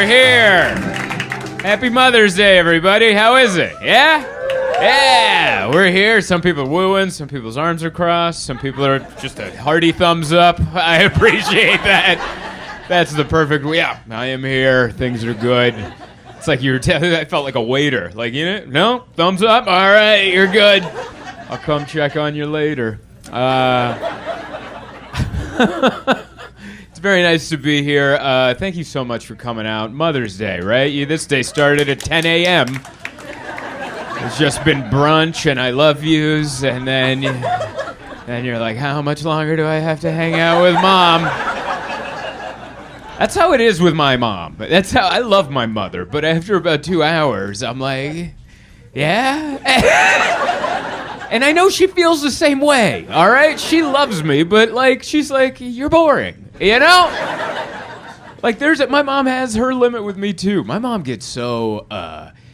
We're here. Happy Mother's Day, everybody. How is it? Yeah? Yeah, we're here. Some people are wooing, some people's arms are crossed, some people are just a hearty thumbs up. I appreciate that. That's the perfect, yeah, I am here. Things are good. It's like I felt like a waiter. Like, you know, no? Thumbs up? All right, you're good. I'll come check on you later. It's very nice to be here. Thank you so much for coming out. Mother's Day, right? This day started at 10 a.m. It's just been brunch and I love yous, and then you're like, how much longer do I have to hang out with Mom? That's how it is with my mom. That's how I love my mother, but after about 2 hours, I'm like, yeah? And I know she feels the same way, all right? She loves me, but, like, she's like, you're boring, you know? Like, my mom has her limit with me, too. My mom gets so,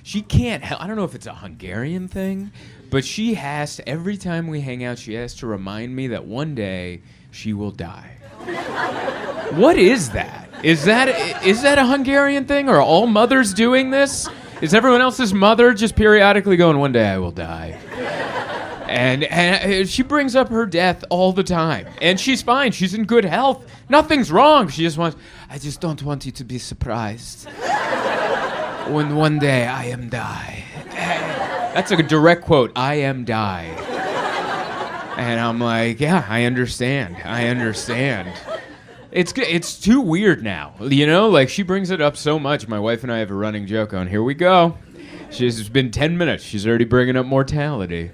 she can't help, I don't know if it's a Hungarian thing, but she has to, every time we hang out, she has to remind me that one day she will die. What is that? Is that a Hungarian thing? Are all mothers doing this? Is everyone else's mother just periodically going, one day I will die? And she brings up her death all the time. And she's fine. She's in good health. Nothing's wrong. She just wants, I just don't want you to be surprised when one day I am die. That's a direct quote. I am die. And I'm like, yeah, I understand. It's too weird now. You know, like she brings it up so much. My wife and I have a running joke on, here we go. It's been 10 minutes. She's already bringing up mortality.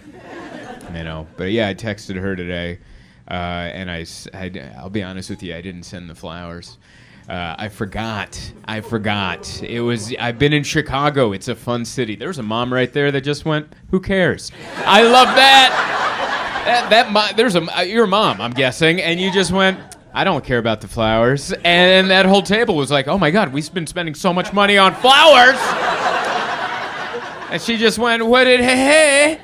You know, but yeah, I texted her today, and I'll be honest with you, I didn't send the flowers. I forgot. I've been in Chicago. It's a fun city. There's a mom right there that just went, who cares? I love that. You're a mom, I'm guessing, and you just went, I don't care about the flowers. And that whole table was like, oh my God, we've been spending so much money on flowers. And she just went, hey.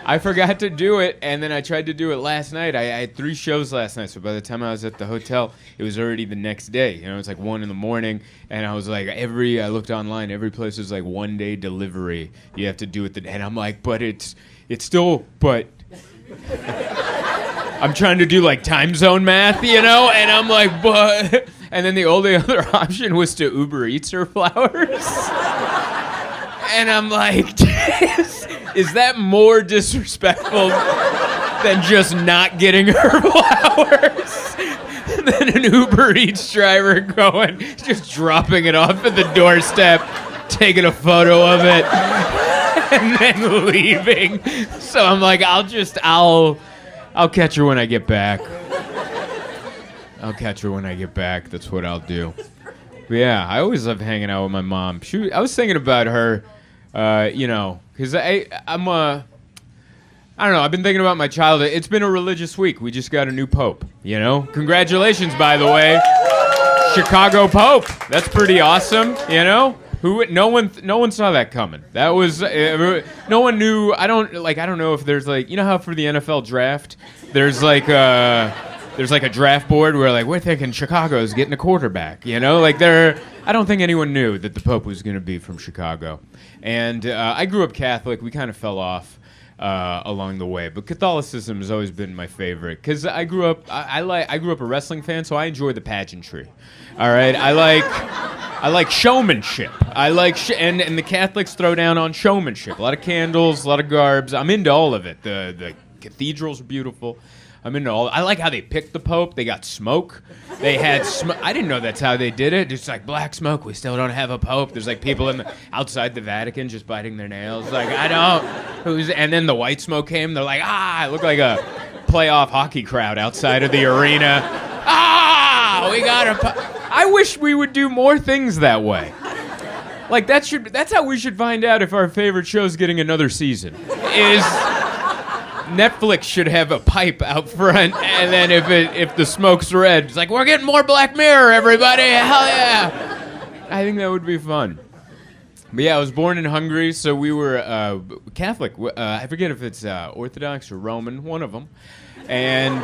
I forgot to do it, and then I tried to do it last night. I had 3 shows last night, so by the time I was at the hotel, it was already the next day. You know, it's like 1 a.m, and I was like, I looked online, every place was like 1-day delivery. You have to do it, and I'm like, but it's still, but I'm trying to do like time zone math, you know, and I'm like, but, and then the only other option was to Uber Eats her flowers. And I'm like, is that more disrespectful than just not getting her flowers? Than an Uber Eats driver going, just dropping it off at the doorstep, taking a photo of it, and then leaving. So I'm like, I'll catch her when I get back. That's what I'll do. But yeah, I always love hanging out with my mom. I was thinking about her. You know, because I don't know, I've been thinking about my childhood. It's been a religious week. We just got a new pope, you know? Congratulations, by the way. Chicago Pope. That's pretty awesome, you know? No one saw that coming. That was, no one knew. I don't know if there's like, you know how for the NFL draft, there's like a draft board where like, we're thinking Chicago's getting a quarterback, you know? Like I don't think anyone knew that the Pope was going to be from Chicago. And I grew up Catholic. We kind of fell off along the way, but Catholicism has always been my favorite because I grew up. I grew up a wrestling fan, so I enjoy the pageantry. All right, I like showmanship. And the Catholics throw down on showmanship. A lot of candles, a lot of garbs. I'm into all of it. The cathedrals are beautiful. I'm into all. I like how they picked the Pope. They got smoke. They had smoke. I didn't know that's how they did it. It's like black smoke. We still don't have a Pope. There's like people outside the Vatican just biting their nails. Like, I don't. And then the white smoke came. They're like, I look like a playoff hockey crowd outside of the arena. We got a Pope. I wish we would do more things that way. Like that's how we should find out if our favorite show's getting another season. Netflix should have a pipe out front, and then if the smoke's red, it's like, we're getting more Black Mirror, everybody. Hell yeah. I think that would be fun. But yeah, I was born in Hungary, so we were Catholic. I forget if it's Orthodox or Roman, one of them. And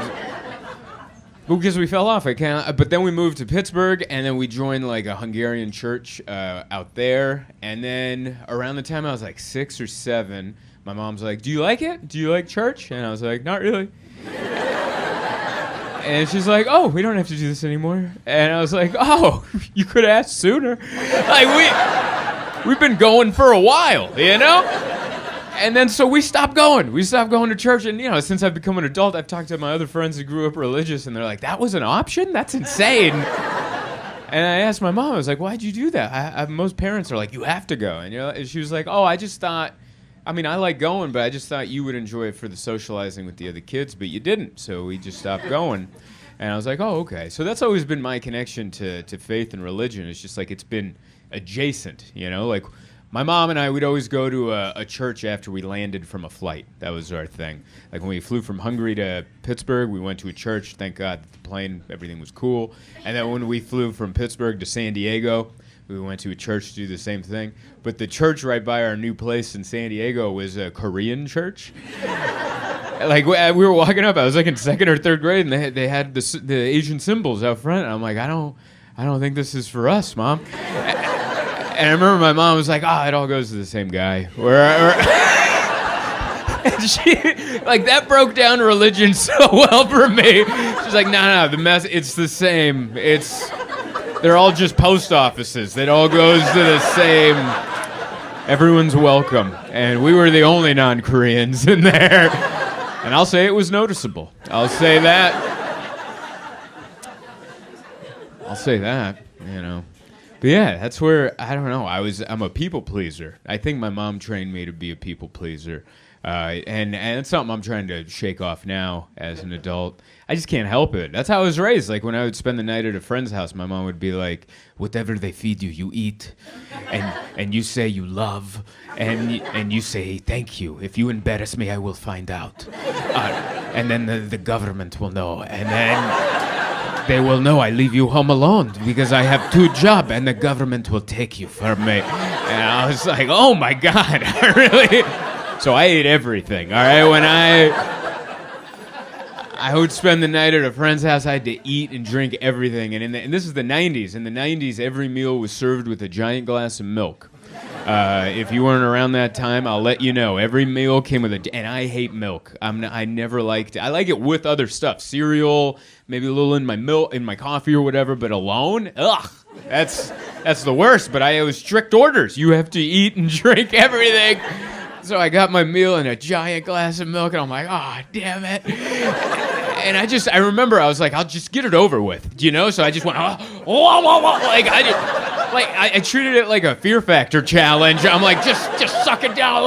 Because we fell off. I can't. But then we moved to Pittsburgh, and then we joined like a Hungarian church out there. And then around the time I was like 6 or 7, my mom's like, "Do you like it? Do you like church?" And I was like, "Not really." And she's like, "Oh, we don't have to do this anymore." And I was like, "Oh, you could have asked sooner." Like we've been going for a while, you know. And then so we stopped going. We stopped going to church. And, you know, since I've become an adult, I've talked to my other friends who grew up religious, and they're like, "That was an option? That's insane." And I asked my mom, I was like, "Why'd you do that?" Most parents are like, "You have to go." And, you know, and she was like, "Oh, I just thought, I mean, I like going, but I just thought you would enjoy it for the socializing with the other kids, but you didn't. So we just stopped going." And I was like, "Oh, okay." So that's always been my connection to faith and religion. It's just like it's been adjacent, you know, like my mom and I would always go to a church after we landed from a flight. That was our thing. Like when we flew from Hungary to Pittsburgh, we went to a church. Thank God the plane, everything was cool. And then when we flew from Pittsburgh to San Diego, we went to a church to do the same thing. But the church right by our new place in San Diego was a Korean church. Like we were walking up, I was like in 2nd or 3rd grade, and they had the Asian symbols out front. And I'm like, I don't think this is for us, Mom. And I remember my mom was like, "Oh, it all goes to the same guy." And she, like, that broke down religion so well for me. She's like, no, it's the same. They're all just post offices. It all goes to the same. Everyone's welcome. And we were the only non-Koreans in there. And I'll say it was noticeable. I'll say that, you know. But yeah, that's where, I don't know, I'm a people pleaser. I think my mom trained me to be a people pleaser. And it's something I'm trying to shake off now as an adult. I just can't help it. That's how I was raised. Like when I would spend the night at a friend's house, my mom would be like, "Whatever they feed you, you eat. And you say you love. And you say thank you. If you embarrass me, I will find out. And then the government will know. And then they will know I leave you home alone because I have 2 jobs and the government will take you from me." And I was like, oh my God, I really... So I ate everything, all right? When I would spend the night at a friend's house, I had to eat and drink everything. And this is the 90s. In the 90s, every meal was served with a giant glass of milk. If you weren't around that time, I'll let you know. Every meal came with and I hate milk. I never liked it. I like it with other stuff, cereal, maybe a little in my milk, in my coffee or whatever, but alone, ugh, that's the worst. But it was strict orders. You have to eat and drink everything. So I got my meal and a giant glass of milk, and I'm like, oh, damn it. And I remember I was like, I'll just get it over with, you know? So I just went, I treated it like a Fear Factor challenge. I'm like, just suck it down.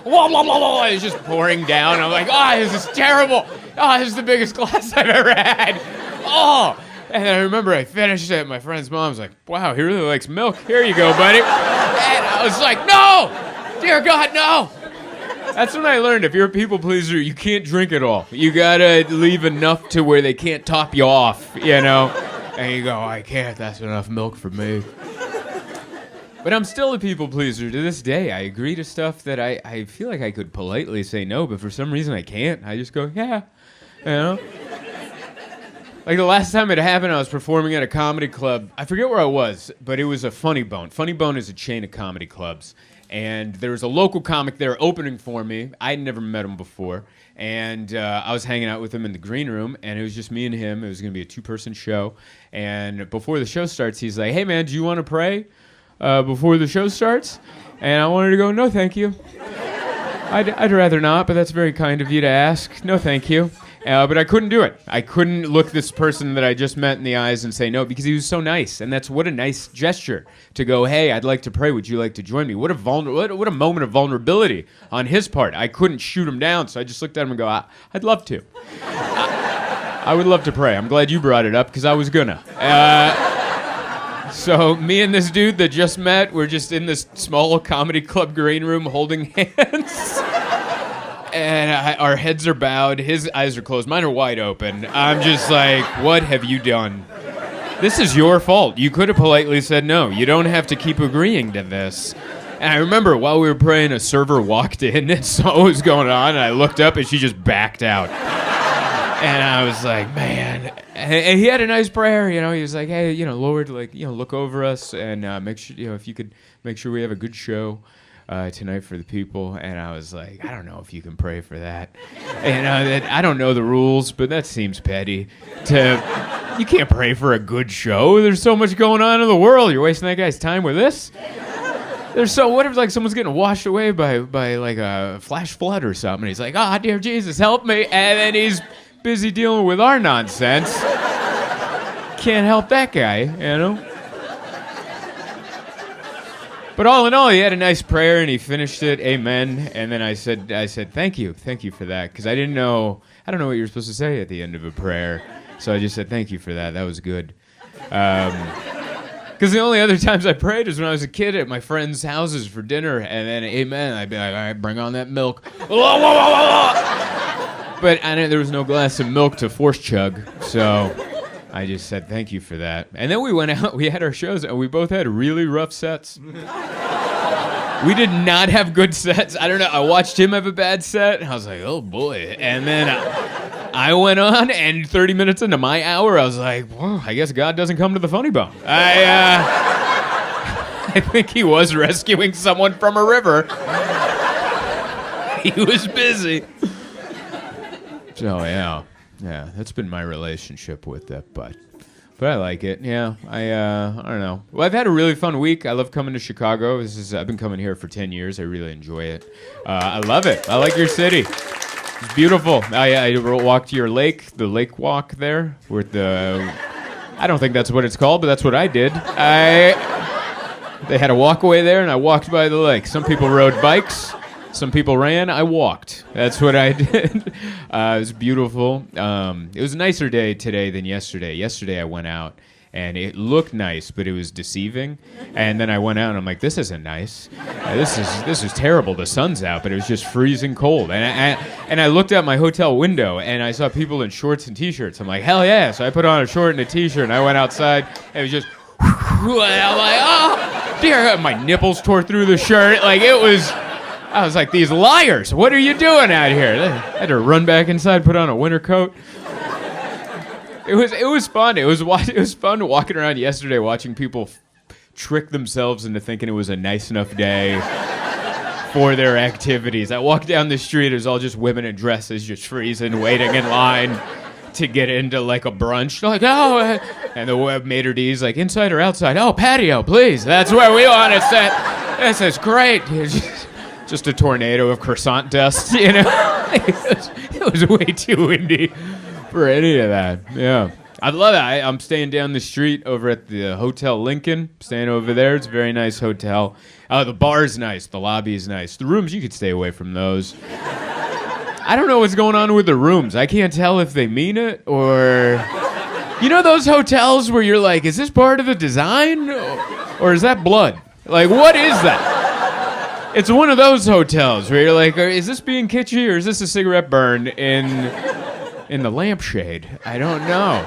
It's just pouring down. I'm like, oh, this is terrible. Oh, this is the biggest glass I've ever had. Oh. And then I remember I finished it. My friend's mom was like, wow, he really likes milk. Here you go, buddy. And I was like, no, dear God, no. That's when I learned if you're a people pleaser, you can't drink it all. You gotta leave enough to where they can't top you off, you know? And you go, I can't, that's enough milk for me. But I'm still a people pleaser to this day. I agree to stuff that I feel like I could politely say no, but for some reason I can't. I just go, yeah, you know? Like the last time it happened, I was performing at a comedy club. I forget where I was, but it was a Funny Bone. Funny Bone is a chain of comedy clubs. And there was a local comic there opening for me. I'd never met him before. And I was hanging out with him in the green room, and it was just me and him. It was going to be a 2-person show. And before the show starts, he's like, hey, man, do you want to pray before the show starts? And I wanted to go, no, thank you. I'd rather not, but that's very kind of you to ask. No, thank you. But I couldn't do it. I couldn't look this person that I just met in the eyes and say no because he was so nice. And that's what a nice gesture to go, hey, I'd like to pray. Would you like to join me? What a moment of vulnerability on his part. I couldn't shoot him down, so I just looked at him and go, I'd love to. I would love to pray. I'm glad you brought it up because I was gonna. So me and this dude that just met, we're just in this small comedy club green room holding hands. And our heads are bowed. His eyes are closed. Mine are wide open. I'm just like, what have you done? This is your fault. You could have politely said no. You don't have to keep agreeing to this. And I remember while we were praying, a server walked in and saw what was going on. And I looked up and she just backed out. And I was like, man. And he had a nice prayer, you know. He was like, hey, you know, Lord, like, you know, look over us and make sure, you know, if you could make sure we have a good show tonight for the people. And I was like, I don't know if you can pray for that. And I don't know the rules, but that seems petty. You can't pray for a good show. There's so much going on in the world. You're wasting that guy's time with this? What if like someone's getting washed away by like a flash flood or something? And he's like, oh, dear Jesus, help me. And then he's busy dealing with our nonsense. Can't help that guy, you know? But all in all, he had a nice prayer and he finished it, amen. And then I said, thank you for that, because I don't know what you're supposed to say at the end of a prayer. So I just said, thank you for that. That was good. Because the only other times I prayed was when I was a kid at my friends' houses for dinner, and then amen, I'd be like, all right, bring on that milk. But there was no glass of milk to force chug, so I just said thank you for that. And then we went out, we had our shows, and we both had really rough sets. We did not have good sets. I don't know, I watched him have a bad set, and I was like, oh boy. And then I went on, and 30 minutes into my hour, I was like, well, I guess God doesn't come to the funny bone. I think he was rescuing someone from a river. He was busy. So, yeah, that's been my relationship with it, but I like it. Yeah, I don't know. Well, I've had a really fun week. I love coming to Chicago. I've been coming here for 10 years. I really enjoy it. I love it. I like your city. It's beautiful. I walked to your lake, the lake walk there, with I don't think that's what it's called, but that's what I did. They had a walkway there, and I walked by the lake. Some people rode bikes. Some people ran. I walked. That's what I did. It was beautiful. It was a nicer day today than yesterday. Yesterday I went out, and it looked nice, but it was deceiving. And then I went out, and I'm like, this isn't nice. This is terrible. The sun's out, but it was just freezing cold. And I looked out my hotel window, and I saw people in shorts and T-shirts. I'm like, hell yeah. So I put on a short and a T-shirt, and I went outside, and it was just... And I'm like, oh, dear. My nipples tore through the shirt. Like, I was like, these liars, what are you doing out here? I had to run back inside, put on a winter coat. It was fun. It was fun walking around yesterday watching people trick themselves into thinking it was a nice enough day for their activities. I walked down the street, it was all just women in dresses just freezing, waiting in line to get into like a brunch. They're like, oh, and the maitre d's like, inside or outside? Oh, patio, please. That's where we want to sit. This is great. Just a tornado of croissant dust, you know? It was way too windy for any of that. Yeah. I love it. I'm staying down the street over at the Hotel Lincoln. Staying over there. It's a very nice hotel. The bar's nice. The lobby's nice. The rooms, you could stay away from those. I don't know what's going on with the rooms. I can't tell if they mean it or... You know those hotels where you're like, is this part of the design? Or is that blood? Like, what is that? It's one of those hotels where you're like, is this being kitschy or is this a cigarette burn in the lampshade? I don't know.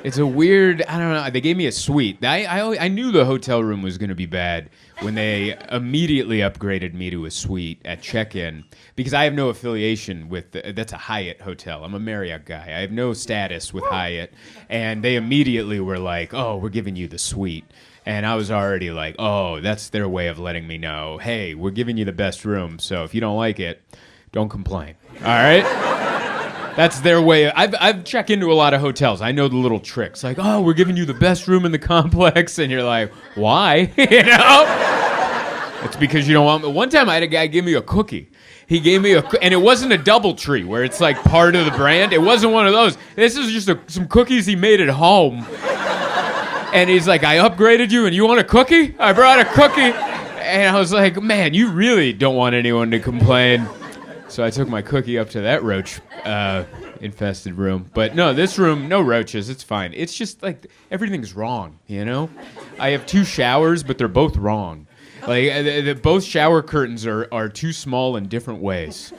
It's a weird, I don't know. They gave me a suite. I knew the hotel room was going to be bad when they immediately upgraded me to a suite at check-in because I have no affiliation with, that's a Hyatt hotel. I'm a Marriott guy. I have no status with Hyatt. And they immediately were like, oh, we're giving you the suite. And I was already like, oh, that's their way of letting me know, hey, we're giving you the best room, so if you don't like it, don't complain. All right? That's their way. I've checked into a lot of hotels. I know the little tricks. Like, oh, we're giving you the best room in the complex. And you're like, why? You know? It's because you don't want me. One time I had a guy give me a cookie. He gave me and it wasn't a DoubleTree where it's like part of the brand. It wasn't one of those. This is just some cookies he made at home. And he's like, I upgraded you and you want a cookie? I brought a cookie. And I was like, man, you really don't want anyone to complain. So I took my cookie up to that roach infested room. But no, this room, no roaches. It's fine. It's just like everything's wrong, you know? I have 2 showers, but they're both wrong. Like both shower curtains are too small in different ways.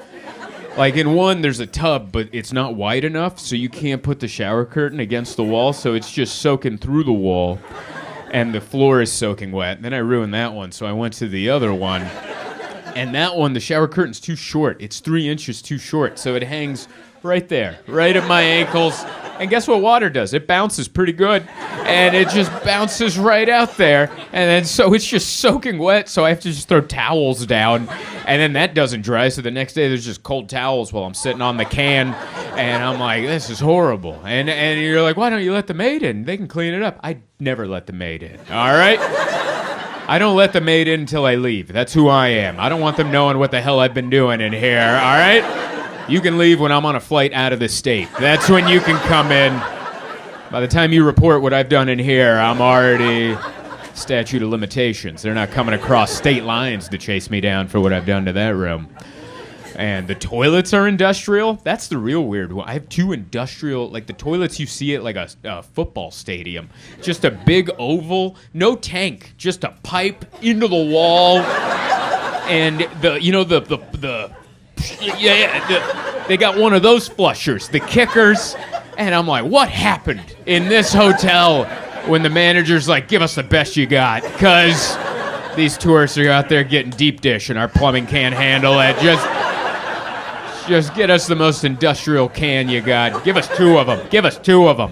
Like in one, there's a tub, but it's not wide enough, so you can't put the shower curtain against the wall, so it's just soaking through the wall, and the floor is soaking wet. And then I ruined that one, so I went to the other one, And that one, the shower curtain's too short. It's 3 inches too short, so it hangs right there, right at my ankles. And guess what water does? It bounces pretty good, and it just bounces right out there. And then so it's just soaking wet, so I have to just throw towels down, and then that doesn't dry. So the next day there's just cold towels while I'm sitting on the can, and I'm like, this is horrible. And you're like, why don't you let the maid in? They can clean it up. I never let the maid in. All right. I don't let the maid in until I leave. That's who I am. I don't want them knowing what the hell I've been doing in here, all right? You can leave when I'm on a flight out of the state. That's when you can come in. By the time you report what I've done in here, I'm already statute of limitations. They're not coming across state lines to chase me down for what I've done to that room. And the toilets are industrial. That's the real weird one. I have 2 industrial, like the toilets you see at like a football stadium. Just a big oval, no tank, just a pipe into the wall. And they got one of those flushers, the kickers. And I'm like, what happened in this hotel when the manager's like, give us the best you got? Because these tourists are out there getting deep dish and our plumbing can't handle it. Just get us the most industrial can you got. Give us 2 of them. Give us 2 of them.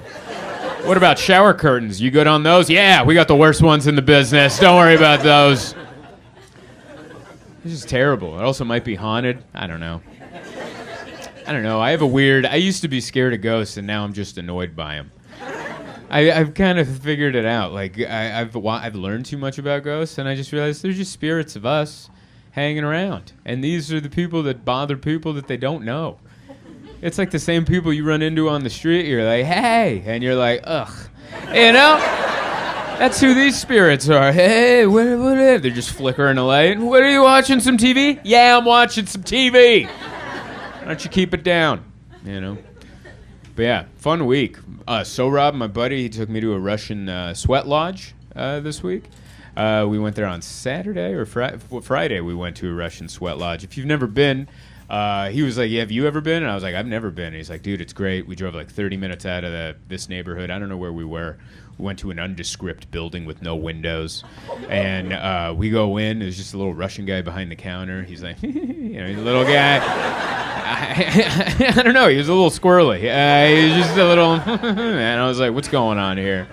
What about shower curtains? You good on those? Yeah, we got the worst ones in the business. Don't worry about those. This is terrible. It also might be haunted. I don't know. I have a weird... I used to be scared of ghosts, and now I'm just annoyed by them. I've kind of figured it out. Like, I've learned too much about ghosts, and I just realized they're just spirits of us hanging around. And these are the people that bother people that they don't know. It's like the same people you run into on the street. You're like, hey, and you're like, ugh. You know? That's who these spirits are. Hey, what? They're just flickering a light. What are you watching, some TV? Yeah, I'm watching some TV. Why don't you keep it down? You know? But yeah, fun week. Rob, my buddy, he took me to a Russian sweat lodge this week. We went there on Saturday or Friday. We went to a Russian sweat lodge. If you've never been, he was like, yeah, have you ever been? And I was like, I've never been. And he's like, dude, it's great. We drove like 30 minutes out of this neighborhood. I don't know where we were. We went to an nondescript building with no windows. And we go in. There's just a little Russian guy behind the counter. He's like, he's a little guy. I don't know. He was a little squirrely. He was just a little, and I was like, what's going on here?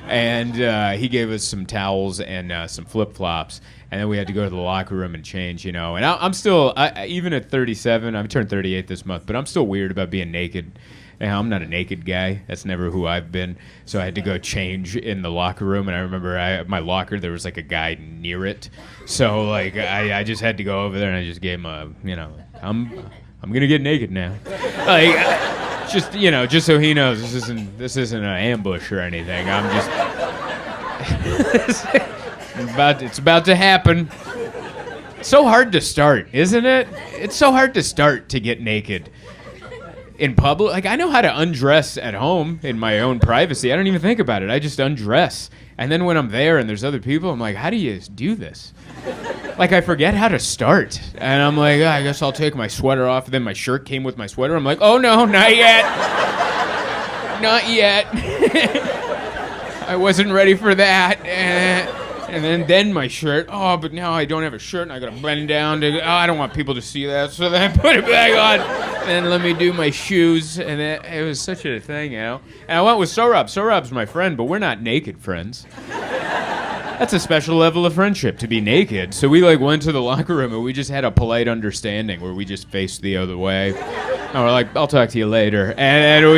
And he gave us some towels and some flip-flops. And then we had to go to the locker room and change, And I'm still, even at 37, I'm turned 38 this month, but I'm still weird about being naked. I'm not a naked guy. That's never who I've been. So I had to go change in the locker room. And I remember my locker, there was like a guy near it. So like I just had to go over there and I just gave him I'm going to get naked now. Like, just so he knows this isn't an ambush or anything. I'm just it's about to happen. It's so hard to start, isn't it? It's so hard to start to get naked in public. Like, I know how to undress at home in my own privacy. I don't even think about it. I just undress. And then when I'm there and there's other people, I'm like, how do you do this? Like, I forget how to start. And I'm like, I guess I'll take my sweater off. And then my shirt came with my sweater. I'm like, oh, no, not yet. Not yet. I wasn't ready for that. And then my shirt. Oh, but now I don't have a shirt, and I got to bend down. I don't want people to see that. So then I put it back on. And let me do my shoes. And it was such a thing, And I went with Soboba. Soboba's my friend, but we're not naked friends. That's a special level of friendship, to be naked. So we went to the locker room and we just had a polite understanding where we just faced the other way. And we're like, I'll talk to you later. And it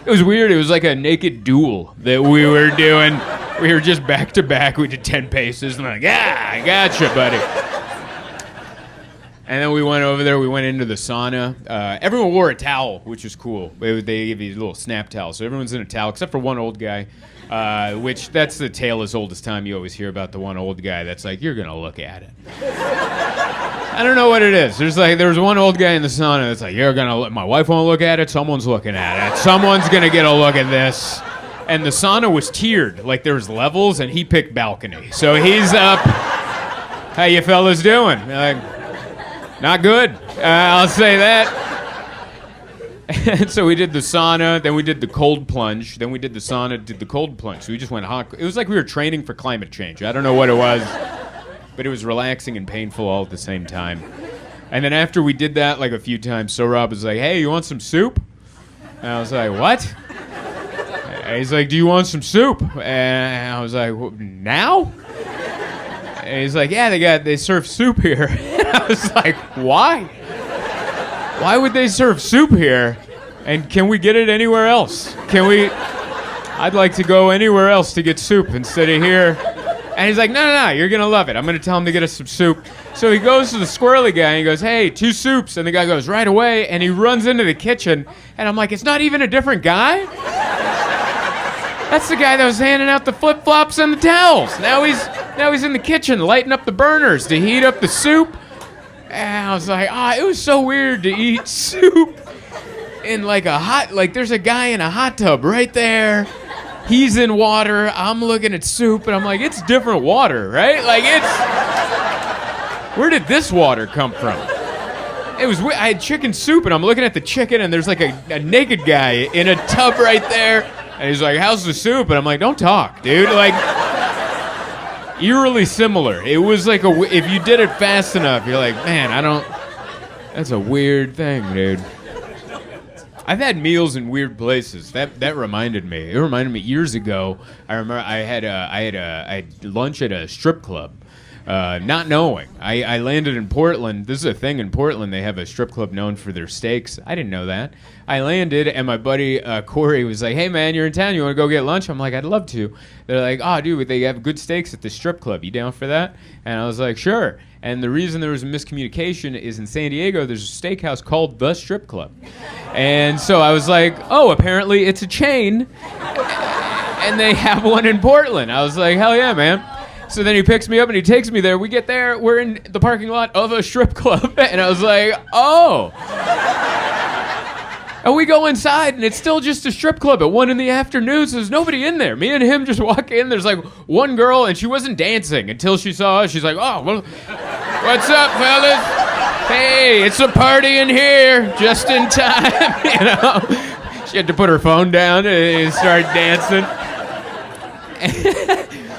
was weird. It was like a naked duel that we were doing. We were just back to back. We did 10 paces. And I'm like, yeah, I gotcha, buddy. And then we went over there. We went into the sauna. Everyone wore a towel, which was cool. They gave you a little snap towel. So everyone's in a towel, except for one old guy. Which that's the tale as old as time. You always hear about the one old guy that's like, you're gonna look at it. I don't know what it is. There was one old guy in the sauna that's like, my wife won't look at it, someone's looking at it. Someone's gonna get a look at this. And the sauna was tiered, like there was levels, and he picked balcony. So he's up. How you fellas doing? Like, not good. I'll say that. And so we did the sauna, then we did the cold plunge, then we did the sauna, did the cold plunge. So we just went hot. It was like we were training for climate change. I don't know what it was. but it was relaxing and painful all at the same time. And then after we did that like a few times, So Rob was like, "Hey, you want some soup?" And I was like, "What?" And he's like, "Do you want some soup?" And I was like, "Now?" And he's like, "Yeah, they serve soup here." And I was like, "Why? Why would they serve soup here? And can we get it anywhere else? I'd like to go anywhere else to get soup instead of here." And he's like, no, you're going to love it. I'm going to tell him to get us some soup. So he goes to the squirrely guy and he goes, "Hey, 2 soups." And the guy goes, "Right away." And he runs into the kitchen. And I'm like, it's not even a different guy? That's the guy that was handing out the flip-flops and the towels. Now he's in the kitchen lighting up the burners to heat up the soup. And I was like, it was so weird to eat soup in like there's a guy in a hot tub right there. He's in water. I'm looking at soup, and I'm like, it's different water, right? Like, where did this water come from? It was. I had chicken soup, and I'm looking at the chicken, and there's like a naked guy in a tub right there, and he's like, "How's the soup?" And I'm like, "Don't talk, dude." Like, eerily similar. It was like if you did it fast enough, you're like, man, that's a weird thing, dude. I've had meals in weird places. That reminded me. It reminded me years ago. I remember I had lunch at a strip club, not knowing. I landed in Portland. This is a thing in Portland. They have a strip club known for their steaks. I didn't know that. I landed, and my buddy Corey was like, "Hey man, you're in town. You want to go get lunch?" I'm like, "I'd love to." They're like, "Oh dude, they have good steaks at the strip club. You down for that?" And I was like, "Sure." And the reason there was a miscommunication is in San Diego, there's a steakhouse called The Strip Club. And so I was like, "Oh, apparently it's a chain, and they have one in Portland." I was like, "Hell yeah, man." So then he picks me up and he takes me there. We get there, we're in the parking lot of a strip club, and I was like, "Oh." And we go inside, and it's still just a strip club at 1 PM, so there's nobody in there. Me and him just walk in. There's like one girl, and she wasn't dancing until she saw us. She's like, "Oh, well, what's up, fellas? Hey, it's a party in here, just in time." You know, she had to put her phone down and start dancing.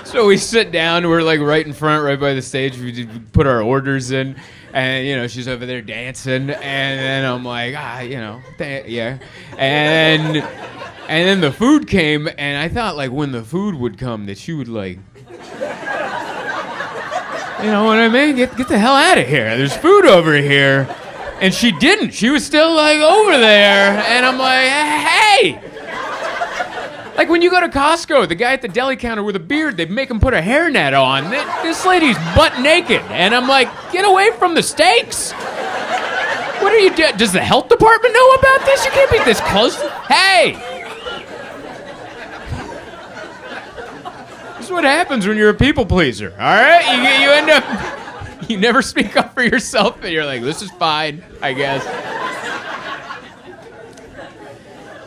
So we sit down. We're like right in front, right by the stage. We put our orders in. And, she's over there dancing, and then I'm like, yeah. And then the food came, and I thought, like, when the food would come, that she would, like, you know what I mean? Get the hell out of here. There's food over here. And she didn't. She was still, like, over there, and I'm like, hey! Like when you go to Costco, the guy at the deli counter with a beard, they make him put a hairnet on. This lady's butt naked. And I'm like, get away from the steaks. What are you doing? Does the health department know about this? You can't be this close. Hey! This is what happens when you're a people pleaser, all right? You end up, you never speak up for yourself, and you're like, this is fine, I guess.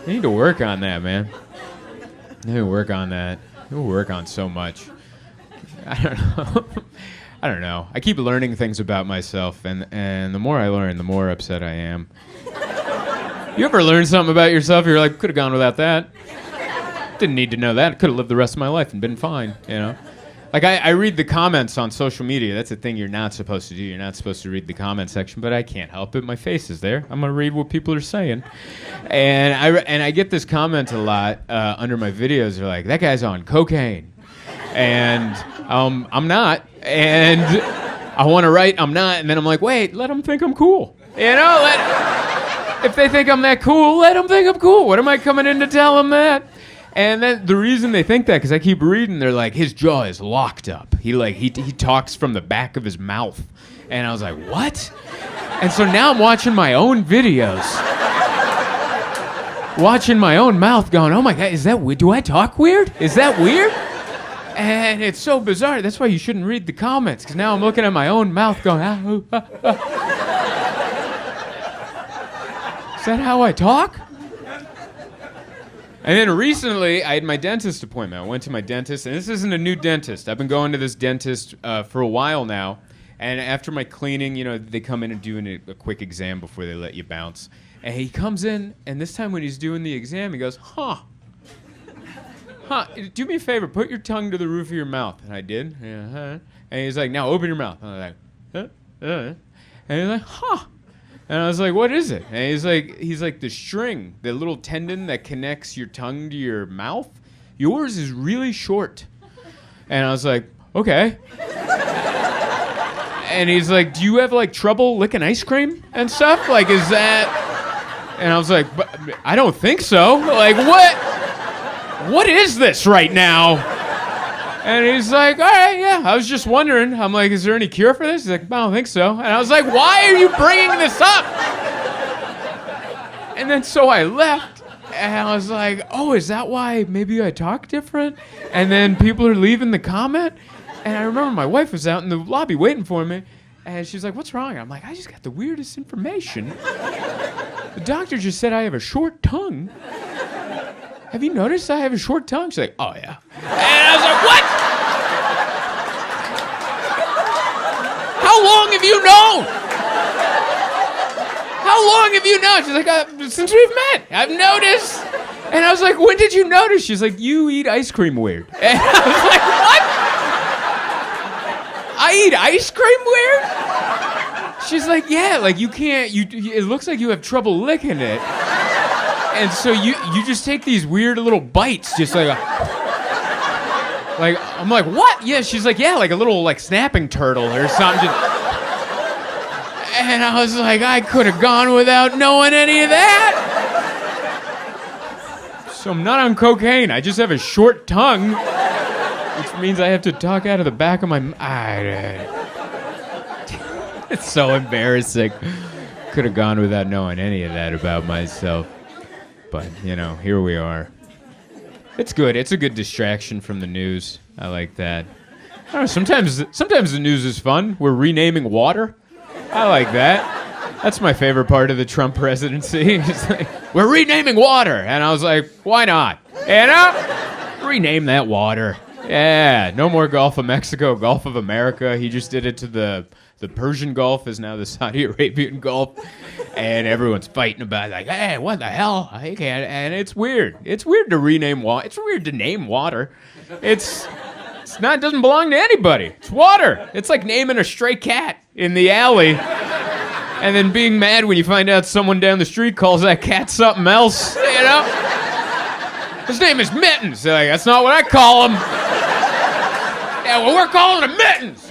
You need to work on that, man. I need to work on that. We'll work on so much. I don't know. I keep learning things about myself, and the more I learn, the more upset I am. You ever learn something about yourself? You're like, could have gone without that. Didn't need to know that. Could have lived the rest of my life and been fine, Like, I read the comments on social media. That's a thing you're not supposed to do. You're not supposed to read the comment section, but I can't help it. My face is there. I'm going to read what people are saying. And I get this comment a lot under my videos. They're like, that guy's on cocaine. And I'm not. And I want to write, I'm not. And then I'm like, wait, let them think I'm cool. If they think I'm that cool, let them think I'm cool. What am I coming in to tell them that? And then the reason they think that, because I keep reading, they're like, his jaw is locked up. He talks from the back of his mouth. And I was like, what? And so now I'm watching my own videos. Watching my own mouth going, oh my God, is that weird? Do I talk weird? Is that weird? And it's so bizarre. That's why you shouldn't read the comments, because now I'm looking at my own mouth going, Is that how I talk? And then recently, I had my dentist appointment. I went to my dentist, and this isn't a new dentist. I've been going to this dentist for a while now. And after my cleaning, they come in and do a quick exam before they let you bounce. And he comes in, and this time when he's doing the exam, he goes, huh, do me a favor, put your tongue to the roof of your mouth. And I did. Yeah, and he's like, now open your mouth. And I was like, and he's like, huh. And I was like, what is it? And he's like the string, the little tendon that connects your tongue to your mouth. Yours is really short. And I was like, okay. And he's like, do you have like trouble licking ice cream and stuff? Like, is that? And I was like, I don't think so. Like, what is this right now? And he's like, all right, yeah, I was just wondering. I'm like, is there any cure for this? He's like, I don't think so. And I was like, why are you bringing this up? And then so I left, and I was like, oh, is that why maybe I talk different? And then people are leaving the comment. And I remember my wife was out in the lobby waiting for me, and she's like, what's wrong? I'm like, I just got the weirdest information. The doctor just said I have a short tongue. Have you noticed I have a short tongue? She's like, oh, yeah. And I was like, what? How long have you known? How long have you known? She's like, since we've met. I've noticed. And I was like, when did you notice? She's like, you eat ice cream weird. And I was like, what? I eat ice cream weird? She's like, yeah, like you can't, it looks like you have trouble licking it. And so you just take these weird little bites, just like I'm like, what? Yeah, she's like, yeah, like a little like snapping turtle or something. And I was like, I could have gone without knowing any of that. So I'm not on cocaine. I just have a short tongue, which means I have to talk out of the back of my It's so embarrassing. Could have gone without knowing any of that about myself. But, you know, here we are. It's good. It's a good distraction from the news. I like that. I don't know, sometimes the news is fun. We're renaming water. I like that. That's my favorite part of the Trump presidency. It's like, we're renaming water. And I was like, why not? You know? Rename that water. Yeah, no more Gulf of Mexico, Gulf of America. He just did it to the Persian Gulf is now the Saudi Arabian Gulf. And everyone's fighting about it, like, hey, what the hell? I can't. And it's weird. It's weird to rename water. It's weird to name water. It doesn't belong to anybody. It's water. It's like naming a stray cat in the alley and then being mad when you find out someone down the street calls that cat something else, you know? His name is Mittens. They're like, that's not what I call him. Yeah, well, we're calling him Mittens.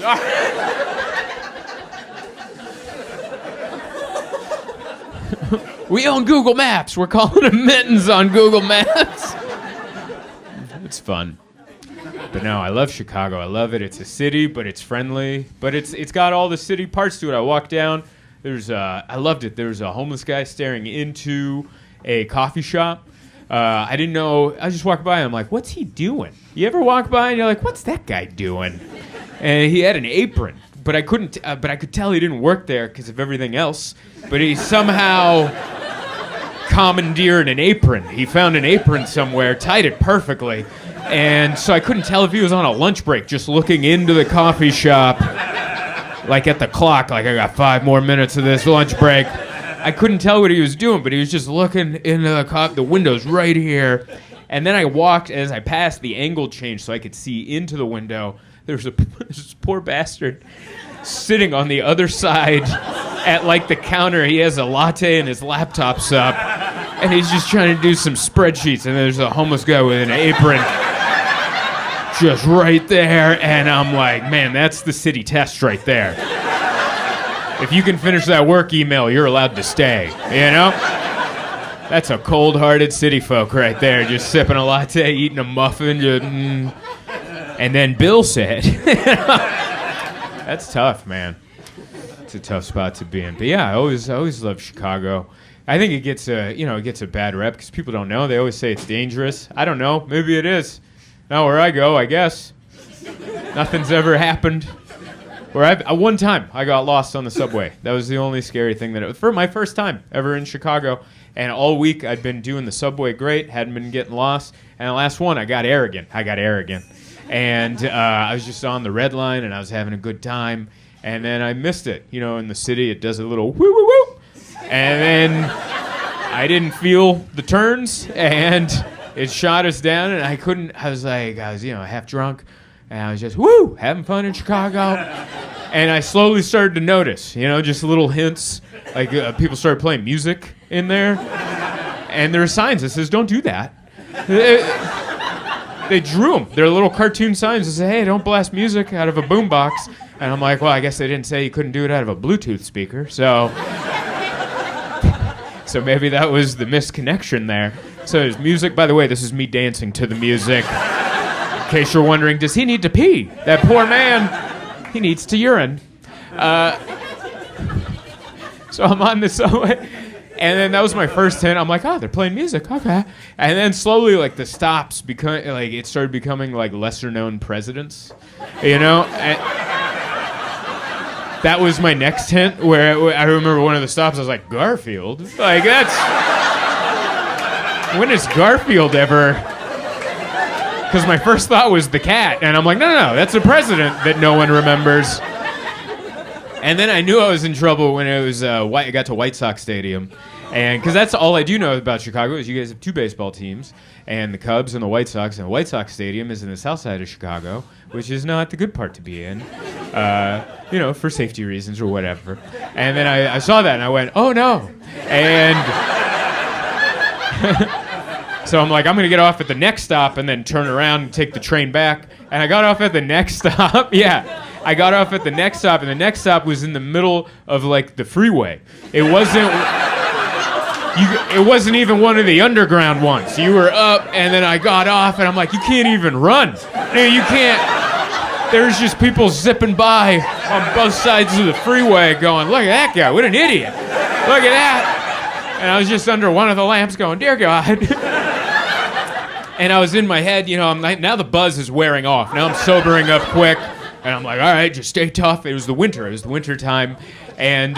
We own Google Maps. We're calling him Mittens on Google Maps. It's fun. But no, I love Chicago. I love it. It's a city, but it's friendly. But it's got all the city parts to it. I walked down. I loved it. There was a homeless guy staring into a coffee shop. I didn't know. I just walked by and I'm like, what's he doing? You ever walk by and you're like, what's that guy doing? And he had an apron. But I couldn't. But I could tell he didn't work there because of everything else. But he somehow commandeered an apron. He found an apron somewhere, tied it perfectly, and so I couldn't tell if he was on a lunch break, just looking into the coffee shop, like at the clock, like I got 5 more minutes of this lunch break. I couldn't tell what he was doing, but he was just looking into the windows right here. And then I walked, as I passed, the angle changed so I could see into the window. There's this poor bastard sitting on the other side at like the counter. He has a latte and his laptop's up, and he's just trying to do some spreadsheets. And there's a homeless guy with an apron just right there. And I'm like, man, that's the city test right there. If you can finish that work email, you're allowed to stay, you know? That's a cold-hearted city folk right there, just sipping a latte, eating a muffin, and then Bill said, that's tough, man. It's a tough spot to be in. But yeah, I always loved Chicago. I think it gets a bad rep because people don't know. They always say it's dangerous. I don't know. Maybe it is. Now where I go, I guess nothing's ever happened. One time I got lost on the subway. That was the only scary thing for my first time ever in Chicago. And all week I'd been doing the subway great, hadn't been getting lost. And the last one I got arrogant. And I was just on the red line, and I was having a good time. And then I missed it. You know, in the city, it does a little woo-woo-woo. And then I didn't feel the turns, and it shot us down, and I was half drunk, and I was just, woo, having fun in Chicago. And I slowly started to notice, just little hints, like people started playing music in there, and there are signs that says, don't do that. They drew them. They're little cartoon signs that say, hey, don't blast music out of a boombox. And I'm like, well, I guess they didn't say you couldn't do it out of a Bluetooth speaker, so maybe that was the misconnection there. So there's music. By the way, this is me dancing to the music. In case you're wondering, does he need to pee? That poor man, he needs to urine. So I'm on the subway, and then that was my first hint. I'm like, oh, they're playing music, okay. And then slowly, like, the stops it started becoming like lesser known presidents, And that was my next hint, where I remember one of the stops, I was like, Garfield? Like, when is Garfield ever? Because my first thought was the cat, and I'm like, no, that's a president that no one remembers. And then I knew I was in trouble when I got to White Sox Stadium. And because that's all I do know about Chicago is you guys have two baseball teams, and the Cubs and the White Sox. And the White Sox Stadium is in the south side of Chicago, which is not the good part to be in, for safety reasons or whatever. And then I saw that, and I went, oh, no. And so I'm like, I'm going to get off at the next stop and then turn around and take the train back. And I got off at the next stop. Yeah. I got off at the next stop, and the next stop was in the middle of, like, the freeway. It wasn't even one of the underground ones. You were up, and then I got off, and I'm like, you can't even run. You can't. There's just people zipping by on both sides of the freeway going, look at that guy, what an idiot. Look at that. And I was just under one of the lamps going, dear God. And I was in my head, now the buzz is wearing off. Now I'm sobering up quick. And I'm like, all right, just stay tough. It was the winter. It was the winter time. And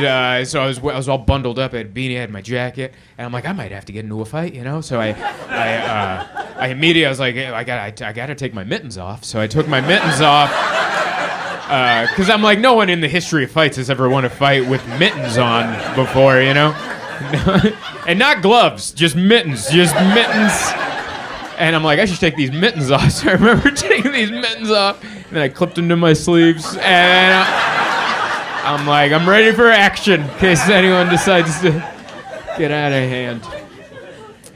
so I was all bundled up. I had a beanie, I had my jacket. And I'm like, I might have to get into a fight, So I immediately, I was like, I gotta take my mittens off. So I took my mittens off. Because I'm like, no one in the history of fights has ever won a fight with mittens on before, And not gloves, just mittens. And I'm like, I should take these mittens off. So I remember taking these mittens off. And then I clipped them to my sleeves, and I'm like, I'm ready for action in case anyone decides to get out of hand.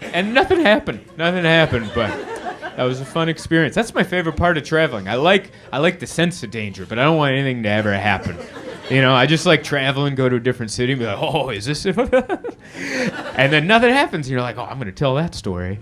And nothing happened, but that was a fun experience. That's my favorite part of traveling. I like the sense of danger, but I don't want anything to ever happen. I just like traveling, go to a different city, and be like, oh, is this it? And then nothing happens, and you're like, oh, I'm going to tell that story,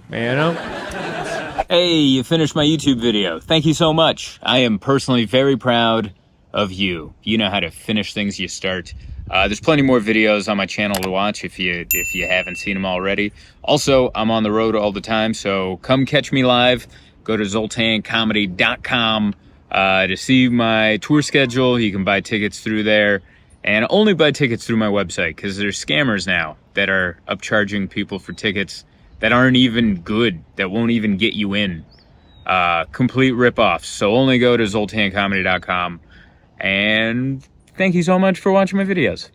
Hey, you finished my YouTube video. Thank you so much. I am personally very proud of you. You know how to finish things you start. There's plenty more videos on my channel to watch if you haven't seen them already. Also, I'm on the road all the time, so come catch me live. Go to zoltancomedy.com to see my tour schedule. You can buy tickets through there, and only buy tickets through my website because there's scammers now that are upcharging people for tickets that aren't even good, that won't even get you in. Complete ripoffs. So only go to zoltancomedy.com. And thank you so much for watching my videos.